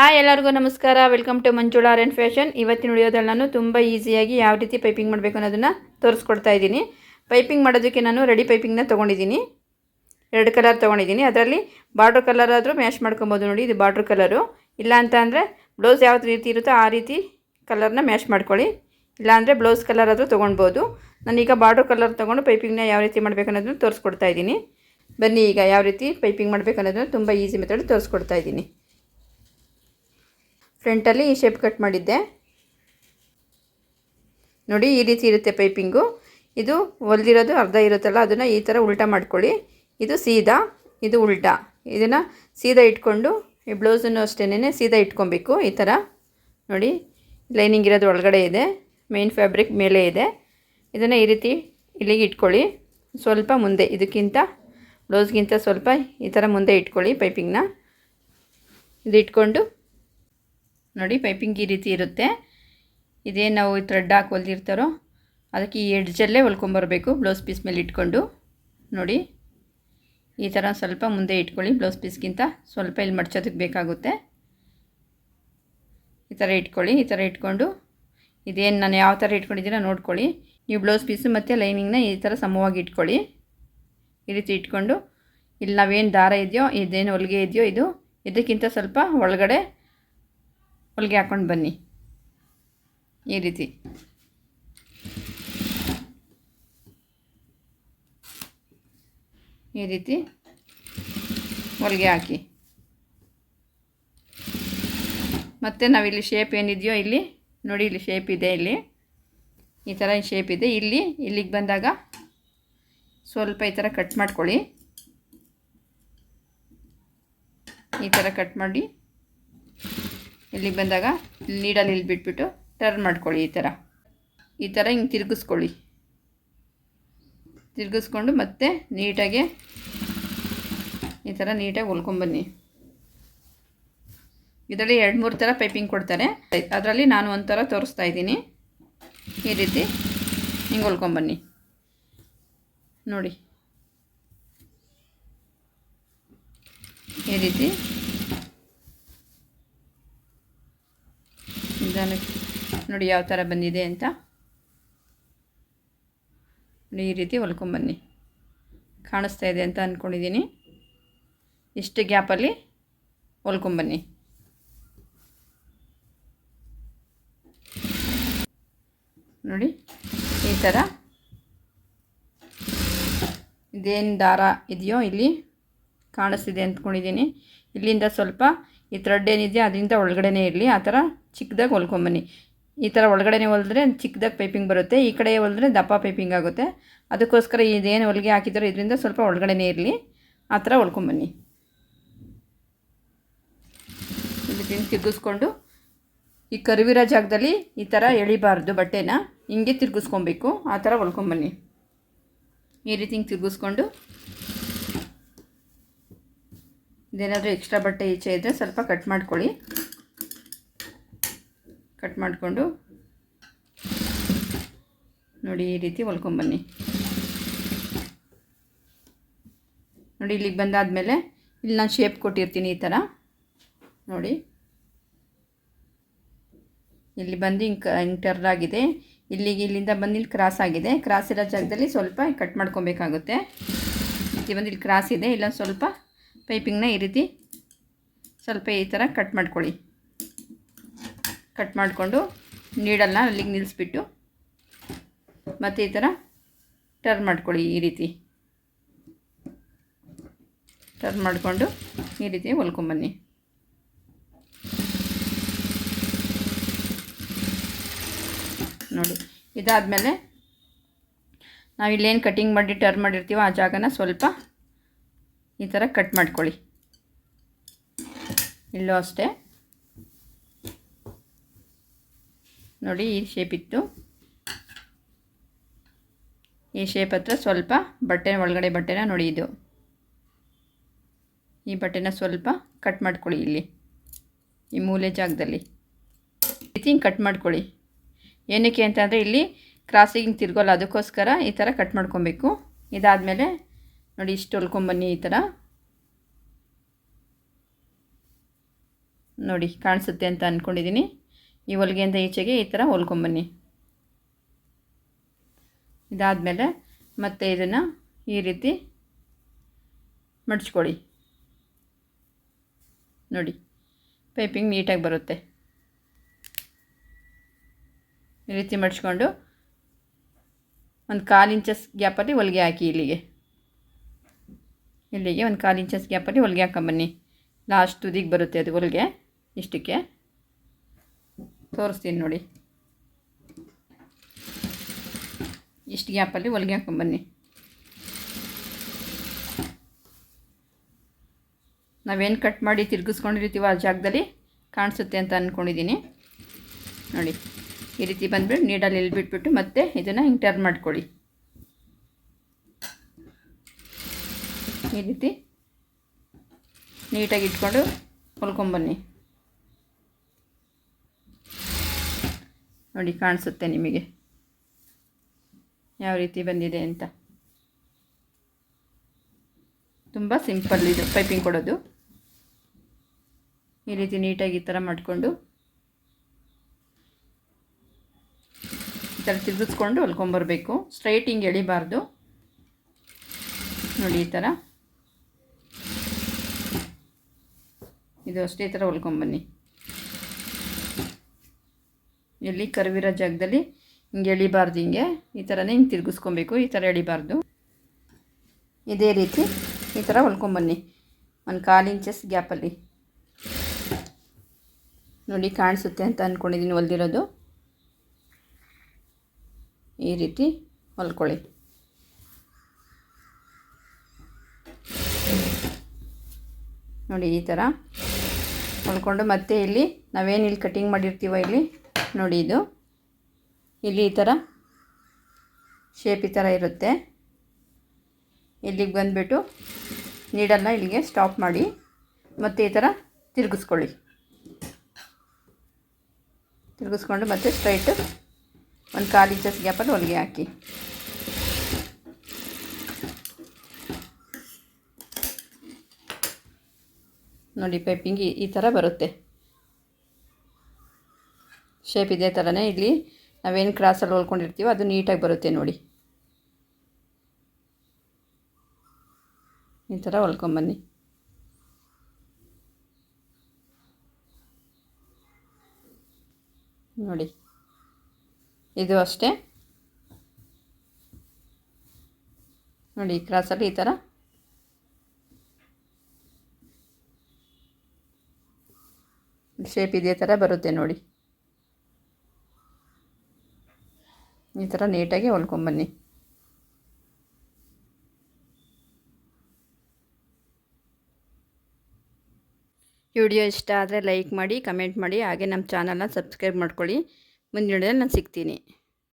Hi ಎಲ್ಲರಿಗೂ ನಮಸ್ಕಾರ. Welcome to Manjula Aryan fashion. ಇವತ್ತಿನ ವಿಡಿಯೋದಲ್ಲಿ ನಾನು ತುಂಬ ಈಸಿಯಾಗಿ ಯಾವ ರೀತಿ ಪೈಪಿಂಗ್ ಮಾಡಬೇಕು ಅನ್ನೋದನ್ನು ತೋರಿಸ್ಕೊಡ್ತಾ ಇದ್ದೀನಿ. ಪೈಪಿಂಗ್ ಮಾಡೋದಕ್ಕೆ ನಾನು ರೆಡಿ ಪೈಪಿಂಗ್ನ ತೊಗೊಂಡಿದ್ದೀನಿ. 2 ಕಲರ್ ತೊಗೊಂಡಿದ್ದೀನಿ. ಅದರಲ್ಲಿ ಬಾರ್ಡ್ರ್ ಕಲರ್ ಆದರೂ ಮ್ಯಾಚ್ ಮಾಡ್ಕೊಬೋದು. ನೋಡಿ, ಇದು ಬಾರ್ಡ್ರ್ ಕಲರು. ಇಲ್ಲ ಅಂತ ಅಂದರೆ ಬ್ಲೌಸ್ ಯಾವ ರೀತಿ ಇರುತ್ತೋ ಆ ರೀತಿ ಕಲರ್ನ ಮ್ಯಾಚ್ ಮಾಡ್ಕೊಳ್ಳಿ. ಇಲ್ಲಾಂದರೆ ಬ್ಲೌಸ್ ಕಲರ್ ಆದರೂ ತೊಗೊಳ್ಬೋದು. ನಾನೀಗ ಬಾರ್ಡ್ರ್ ಕಲರ್ ತೊಗೊಂಡು ಪೈಪಿಂಗ್ನ ಯಾವ ರೀತಿ ಮಾಡಬೇಕು ಅನ್ನೋದನ್ನು ತೋರಿಸ್ಕೊಡ್ತಾ ಇದ್ದೀನಿ. ಬನ್ನಿ, ಈಗ ಯಾವ ರೀತಿ ಪೈಪಿಂಗ್ ಮಾಡಬೇಕು ಅನ್ನೋದನ್ನು ತುಂಬ ಈಸಿ ಮೆಥಡ್ ತೋರಿಸ್ಕೊಡ್ತಾ ಇದ್ದೀನಿ. ಫ್ರಂಟಲ್ಲಿ ಈ ಶೇಪ್ ಕಟ್ ಮಾಡಿದ್ದೆ ನೋಡಿ. ಈ ರೀತಿ ಇರುತ್ತೆ ಪೈಪಿಂಗು. ಇದು ಹೊಲ್ದಿರೋದು ಅರ್ಧ ಇರುತ್ತಲ್ಲ, ಅದನ್ನು ಈ ಥರ ಉಲ್ಟಾ ಮಾಡ್ಕೊಳ್ಳಿ. ಇದು ಸೀದಾ, ಇದು ಉಲ್ಟಾ. ಇದನ್ನು ಸೀದಾ ಇಟ್ಕೊಂಡು ಈ ಬ್ಲೌಸನ್ನು ಅಷ್ಟೇನೆ ಸೀದಾ ಇಟ್ಕೊಬೇಕು. ಈ ಥರ ನೋಡಿ, ಲೈನಿಂಗ್ ಇರೋದು ಒಳಗಡೆ ಇದೆ, ಮೇನ್ ಫ್ಯಾಬ್ರಿಕ್ ಮೇಲೆ ಇದೆ. ಇದನ್ನು ಈ ರೀತಿ ಇಲ್ಲಿಗೆ ಇಟ್ಕೊಳ್ಳಿ. ಸ್ವಲ್ಪ ಮುಂದೆ, ಇದಕ್ಕಿಂತ ಬ್ಲೌಸ್ಗಿಂತ ಸ್ವಲ್ಪ ಈ ಥರ ಮುಂದೆ ಇಟ್ಕೊಳ್ಳಿ ಪೈಪಿಂಗ್ನ. ಇದು ಇಟ್ಕೊಂಡು ನೋಡಿ, ಪೈಪಿಂಗ್ ಈ ರೀತಿ ಇರುತ್ತೆ. ಇದೇನು ನಾವು ಥ್ರೆಡ್ ಹಾಕಿ ಹೊಲ್ದಿರ್ತಾರೋ ಅದಕ್ಕೆ ಈ ಎಡ್ಜಲ್ಲೇ ಹೊಲ್ಕೊಂಬರ್ಬೇಕು. ಬ್ಲೌಸ್ ಪೀಸ್ ಮೇಲೆ ಇಟ್ಕೊಂಡು ನೋಡಿ, ಈ ಥರ ಸ್ವಲ್ಪ ಮುಂದೆ ಇಟ್ಕೊಳ್ಳಿ. ಬ್ಲೌಸ್ ಪೀಸ್ಗಿಂತ ಸ್ವಲ್ಪ ಇಲ್ಲಿ ಮಡ್ಚೋದಕ್ಕೆ ಬೇಕಾಗುತ್ತೆ. ಈ ಥರ ಇಟ್ಕೊಳ್ಳಿ. ಈ ಥರ ಇಟ್ಕೊಂಡು ಇದೇನು ನಾನು ಯಾವ ಥರ ಇಟ್ಕೊಂಡಿದ್ದೀನೋ ನೋಡ್ಕೊಳ್ಳಿ. ನೀವು ಬ್ಲೌಸ್ ಪೀಸು ಮತ್ತು ಲೈನಿಂಗ್ನ ಈ ಥರ ಸಮವಾಗಿ ಇಟ್ಕೊಳ್ಳಿ. ಈ ರೀತಿ ಇಟ್ಕೊಂಡು ಇಲ್ಲಿ ನಾವೇನು ದಾರ ಇದೆಯೋ, ಇದೇನು ಹೊಲಿಗೆ ಇದೆಯೋ ಇದು ಇದಕ್ಕಿಂತ ಸ್ವಲ್ಪ ಒಳಗಡೆ ಹೊಲಿಗೆ ಹಾಕ್ಕೊಂಡು ಬನ್ನಿ. ಈ ರೀತಿ ಹೊಲಿಗೆ ಹಾಕಿ. ಮತ್ತು ನಾವಿಲ್ಲಿ ಶೇಪ್ ಏನಿದೆಯೋ ಇಲ್ಲಿ ನೋಡಿ, ಇಲ್ಲಿ ಶೇಪ್ ಇದೆ. ಇಲ್ಲಿ ಈ ಥರ ಶೇಪ್ ಇದೆ. ಇಲ್ಲಿಗೆ ಬಂದಾಗ ಸ್ವಲ್ಪ ಈ ಥರ ಕಟ್ ಮಾಡ್ಕೊಳ್ಳಿ. ಈ ಥರ ಕಟ್ ಮಾಡಿ ಇಲ್ಲಿಗೆ ಬಂದಾಗ ನೀಡಲ್ಲಿ ಇಲ್ಲಿ ಬಿಟ್ಬಿಟ್ಟು ಟರ್ನ್ ಮಾಡ್ಕೊಳ್ಳಿ. ಈ ಥರ ಹಿಂಗೆ ತಿರುಗಿಸ್ಕೊಂಡು ಮತ್ತೆ ನೀಟಾಗಿ ಈ ಥರ ನೀಟಾಗಿ ಹೊಲ್ಕೊಂಬನ್ನಿ. ಇದರಲ್ಲಿ 2-3 ಥರ ಪೈಪಿಂಗ್ ಕೊಡ್ತಾರೆ. ಅದರಲ್ಲಿ ನಾನು ಒಂದು ಥರ ತೋರಿಸ್ತಾ ಇದ್ದೀನಿ. ಈ ರೀತಿ ಹಿಂಗೆ ಹೊಲ್ಕೊಂಬನ್ನಿ ನೋಡಿ. ಈ ರೀತಿ ನೋಡಿ ಯಾವ ಥರ ಬಂದಿದೆ ಅಂತ ನೋಡಿ. ಈ ರೀತಿ ಹೊಲ್ಕೊಂಬನ್ನಿ. ಕಾಣಿಸ್ತಾ ಇದೆ ಅಂತ ಅಂದ್ಕೊಂಡಿದ್ದೀನಿ. ಇಷ್ಟು ಗ್ಯಾಪಲ್ಲಿ ಹೊಲ್ಕೊಂಬನ್ನಿ. ನೋಡಿ, ಈ ಥರ ಇದೇನು ದಾರ ಇದೆಯೋ ಇಲ್ಲಿ ಕಾಣಿಸ್ತಿದೆ ಅಂದ್ಕೊಂಡಿದ್ದೀನಿ. ಇಲ್ಲಿಂದ ಸ್ವಲ್ಪ ಈ ಥ್ರೆಡ್ ಏನಿದೆಯೋ ಅದರಿಂದ ಒಳಗಡೆನೇ ಇರಲಿ. ಆ ಥರ ಚಿಕ್ಕದಾಗಿ ಹೊಲ್ಕೊಂಬನ್ನಿ. ಈ ಥರ ಒಳಗಡೆನೇ ಹೊಲಿದ್ರೆ ಚಿಕ್ಕದಾಗಿ ಪೈಪಿಂಗ್ ಬರುತ್ತೆ. ಈ ಕಡೆ ಹೊಲಿದ್ರೆ ದಪ್ಪ ಪೈಪಿಂಗ್ ಆಗುತ್ತೆ. ಅದಕ್ಕೋಸ್ಕರ ಇದೇನು ಹೊಲಿಗೆ ಹಾಕಿದಾರೋ ಇದರಿಂದ ಸ್ವಲ್ಪ ಒಳಗಡೆನೇ ಇರಲಿ. ಆ ಥರ ಹೊಲ್ಕೊಂಬನ್ನಿ. ಇದನ್ನು ತಿರುಗಿಸ್ಕೊಂಡು ಈ ಕರುವಿರೋ ಜಾಗದಲ್ಲಿ ಈ ಥರ ಎಳಿಬಾರ್ದು, ಬಟ್ಟೆನ ಹಿಂಗೆ ತಿರುಗಿಸ್ಕೊಬೇಕು. ಆ ಥರ ಹೊಲ್ಕೊಂಬನ್ನಿ. ಈ ರೀತಿ ಹಿಂಗೆ ತಿರುಗಿಸ್ಕೊಂಡು ಇದೇನಾದರೂ ಎಕ್ಸ್ಟ್ರಾ ಬಟ್ಟೆ ಈಚೆ ಇದ್ದರೆ ಸ್ವಲ್ಪ ಕಟ್ ಮಾಡ್ಕೊಳ್ಳಿ. ಕಟ್ ಮಾಡಿಕೊಂಡು ನೋಡಿ, ಈ ರೀತಿ ಹೊಲ್ಕೊಂಬನ್ನಿ. ನೋಡಿ, ಇಲ್ಲಿಗೆ ಬಂದಾದಮೇಲೆ ಇಲ್ಲಿ ನಾನು ಶೇಪ್ ಕೊಟ್ಟಿರ್ತೀನಿ. ಈ ಥರ ನೋಡಿ, ಇಲ್ಲಿ ಬಂದು ಹಿಂಗೆ ಟರ್ನ್ ಆಗಿದೆ. ಇಲ್ಲಿಂದ ಬಂದು ಇಲ್ಲಿ ಕ್ರಾಸ್ ಆಗಿದೆ. ಕ್ರಾಸ್ ಇರೋ ಜಾಗದಲ್ಲಿ ಸ್ವಲ್ಪ ಕಟ್ ಮಾಡ್ಕೊಬೇಕಾಗುತ್ತೆ. ಇಲ್ಲಿ ಕ್ರಾಸ್ ಇದೆ. ಇಲ್ಲೊಂದು ಸ್ವಲ್ಪ ಪೈಪಿಂಗ್ನ ಈ ರೀತಿ ಸ್ವಲ್ಪ ಈ ಥರ ಕಟ್ ಮಾಡ್ಕೊಳ್ಳಿ. ಕಟ್ ಮಾಡಿಕೊಂಡು ನೀಡಲ್ನ ಅಲ್ಲಿಗೆ ನಿಲ್ಲಿಸ್ಬಿಟ್ಟು ಮತ್ತು ಈ ಥರ ಟರ್ನ್ ಮಾಡ್ಕೊಳ್ಳಿ. ಈ ರೀತಿ ಟರ್ನ್ ಮಾಡಿಕೊಂಡು ಈ ರೀತಿ ಹೊಲ್ಕೊಂಬನ್ನಿ. ನೋಡಿ, ಇದಾದಮೇಲೆ ನಾವಿಲ್ಲೇನು ಕಟಿಂಗ್ ಮಾಡಿ ಟರ್ನ್ ಮಾಡಿರ್ತೀವೋ ಆ ಜಾಗನ ಸ್ವಲ್ಪ ಈ ಥರ ಕಟ್ ಮಾಡ್ಕೊಳ್ಳಿ. ಇಲ್ಲೂ ಅಷ್ಟೇ ನೋಡಿ, ಈ ಶೇಪ್ ಇತ್ತು. ಈ ಶೇಪ್ ಹತ್ರ ಸ್ವಲ್ಪ ಬಟ್ಟೆ ಒಳಗಡೆ ಬಟ್ಟೆನ ನೋಡಿ, ಇದು ಈ ಬಟ್ಟೆನ ಸ್ವಲ್ಪ ಕಟ್ ಮಾಡ್ಕೊಳ್ಳಿ. ಇಲ್ಲಿ ಈ ಮೂಲೆ ಜಾಗದಲ್ಲಿ ಈ ರೀತಿ ಕಟ್ ಮಾಡ್ಕೊಳ್ಳಿ. ಏನಕ್ಕೆ ಅಂತಂದರೆ ಇಲ್ಲಿ ಕ್ರಾಸಿಗೆ ತಿರ್ಗೋಲ್ಲ, ಅದಕ್ಕೋಸ್ಕರ ಈ ಥರ ಕಟ್ ಮಾಡ್ಕೊಬೇಕು. ಇದಾದಮೇಲೆ ನೋಡಿ, ಇಷ್ಟು ಹೊಲ್ಕೊಂಬನ್ನಿ. ಈ ಥರ ನೋಡಿ ಕಾಣಿಸುತ್ತೆ ಅಂತ ಅಂದ್ಕೊಂಡಿದ್ದೀನಿ. ಈ ಹೊಲಿಗೆಯಿಂದ ಈಚೆಗೆ ಈ ಥರ ಹೊಲ್ಕೊಂಬನ್ನಿ. ಇದಾದಮೇಲೆ ಮತ್ತೆ ಇದನ್ನು ಈ ರೀತಿ ಮಡ್ಚ್ಕೊಳ್ಳಿ. ನೋಡಿ ಪೈಪಿಂಗ್ ನೀಟಾಗಿ ಬರುತ್ತೆ. ಈ ರೀತಿ ಮಡ್ಚ್ಕೊಂಡು ಒಂದು 1/4 ಇಂಚಸ್ ಗ್ಯಾಪಲ್ಲಿ ಹೊಲಿಗೆ ಹಾಕಿ. ಇಲ್ಲಿಗೆ ಒಂದು 1/4 ಇಂಚಸ್ ಗ್ಯಾಪಲ್ಲಿ ಹೊಲಿಗೆ ಹಾಕೊಂಬನ್ನಿ. ಲಾಸ್ಟ್ ತುದಿಗೆ ಬರುತ್ತೆ ಅದು ಹೊಲಿಗೆ. ಇಷ್ಟಕ್ಕೆ ತೋರಿಸ್ತೀನಿ ನೋಡಿ. ಇಷ್ಟು ಗ್ಯಾಪಲ್ಲಿ ಹೊಲಿಗೆ ಹಾಕೊಂಬನ್ನಿ. ನಾವೇನು ಕಟ್ ಮಾಡಿ ತಿರುಗಿಸ್ಕೊಂಡಿರ್ತೀವೋ ಆ ಜಾಗದಲ್ಲಿ ಕಾಣಿಸುತ್ತೆ ಅಂತ ಅಂದ್ಕೊಂಡಿದ್ದೀನಿ. ನೋಡಿ ಈ ರೀತಿ ಬಂದುಬಿಟ್ಟು ನೀಡಲ್ಲಿ ಎಲ್ಬಿಟ್ಬಿಟ್ಟು ಮತ್ತೆ ಇದನ್ನು ಹಿಂಗೆ ಟರ್ನ್ ಮಾಡ್ಕೊಳ್ಳಿ. ಈ ರೀತಿ ನೀಟಾಗಿ ಇಟ್ಕೊಂಡು ಹೊಲ್ಕೊಂಬನ್ನಿ. ನೋಡಿ ಕಾಣಿಸುತ್ತೆ ನಿಮಗೆ ಯಾವ ರೀತಿ ಬಂದಿದೆ ಅಂತ. ತುಂಬ ಸಿಂಪಲ್ ಇದು ಪೈಪಿಂಗ್ ಕೊಡೋದು. ಈ ರೀತಿ ನೀಟಾಗಿ ಈ ಥರ ಮಾಡಿಕೊಂಡು ಈ ಥರ ತಿರುಗಿಸ್ಕೊಂಡು ಹೊಲ್ಕೊಂಬರ್ಬೇಕು. ಸ್ಟ್ರೈಟ್ ಹಿಂಗೆ ಎಳಿಬಾರ್ದು. ನೋಡಿ ಈ ಥರ ಇದು ಅಷ್ಟೇ ಈ ಥರ ಹೊಲ್ಕೊಂಬನ್ನಿ. ಎಲ್ಲಿ ಕರ್ವಿರೋ ಜಾಗದಲ್ಲಿ ಹಿಂಗೆ ಎಳಿಬಾರ್ದು. ಹಿಂಗೆ ಈ ಥರನೇ ಹಿಂಗೆ ತಿರುಗಿಸ್ಕೊಬೇಕು. ಈ ಥರ ಎಳಿಬಾರ್ದು. ಇದೇ ರೀತಿ ಈ ಥರ ಹೊಲ್ಕೊಂಬನ್ನಿ ಒಂದು 1/4 ಇಂಚಸ್ ಗ್ಯಾಪಲ್ಲಿ. ನೋಡಿ ಕಾಣಿಸುತ್ತೆ ಅಂತ ಅಂದ್ಕೊಂಡಿದ್ದೀನಿ ಹೊಲ್ದಿರೋದು. ಈ ರೀತಿ ಹೊಲ್ಕೊಳ್ಳಿ. ನೋಡಿ ಈ ಥರ ಹೊಲ್ಕೊಂಡು ಮತ್ತೆ ಇಲ್ಲಿ ನಾವೇನು ಕಟಿಂಗ್ ಮಾಡಿರ್ತೀವೋ ಇಲ್ಲಿ ನೋಡಿ ಇದು ಇಲ್ಲಿ ಈ ಥರ ಶೇಪ್ ಈ ಥರ ಇರುತ್ತೆ. ಇಲ್ಲಿಗೆ ಬಂದುಬಿಟ್ಟು ನೀಡನ್ನು ಇಲ್ಲಿಗೆ ಸ್ಟಾಪ್ ಮಾಡಿ ಮತ್ತೆ ಈ ಥರ ತಿರುಗಿಸ್ಕೊಳ್ಳಿ. ತಿರುಗಿಸ್ಕೊಂಡು ಮತ್ತೆ ಸ್ಟ್ರೈಟು ಒಂದು 1/4 ಇಂಚಸ್ ಗ್ಯಾಪಲ್ಲಿ ಹೊಲಿಗೆ ಹಾಕಿ. ನೋಡಿ ಪೈಪಿಂಗ್ ಈ ಥರ ಬರುತ್ತೆ. ಶೇಪ್ ಇದೇ ಥರನೇ ಇಲ್ಲಿ ನಾವೇನು ಕ್ರಾಸಲ್ಲಿ ಹೊಲ್ಕೊಂಡಿರ್ತೀವೋ ಅದು ನೀಟಾಗಿ ಬರುತ್ತೆ. ನೋಡಿ ಈ ಥರ ಹೊಲ್ಕೊಂಬನ್ನಿ. ನೋಡಿ ಇದು ಅಷ್ಟೇ. ನೋಡಿ ಕ್ರಾಸಲ್ಲಿ ಈ ಥರ ಶೇಪ್ ಇದೇ ಥರ ಬರುತ್ತೆ. ನೋಡಿ ಈ ಥರ ನೀಟಾಗಿ ಹೊಲ್ಕೊಂಬನ್ನಿ. ಈ ವಿಡಿಯೋ ಇಷ್ಟ ಆದರೆ ಲೈಕ್ ಮಾಡಿ, ಕಮೆಂಟ್ ಮಾಡಿ, ಹಾಗೆ ನಮ್ಮ ಚಾನಲ್ನ ಸಬ್ಸ್ಕ್ರೈಬ್ ಮಾಡ್ಕೊಳ್ಳಿ. ಮುಂದಿನ ವಿಡಿಯೋದಲ್ಲಿ ನಾನು ಸಿಗ್ತೀನಿ.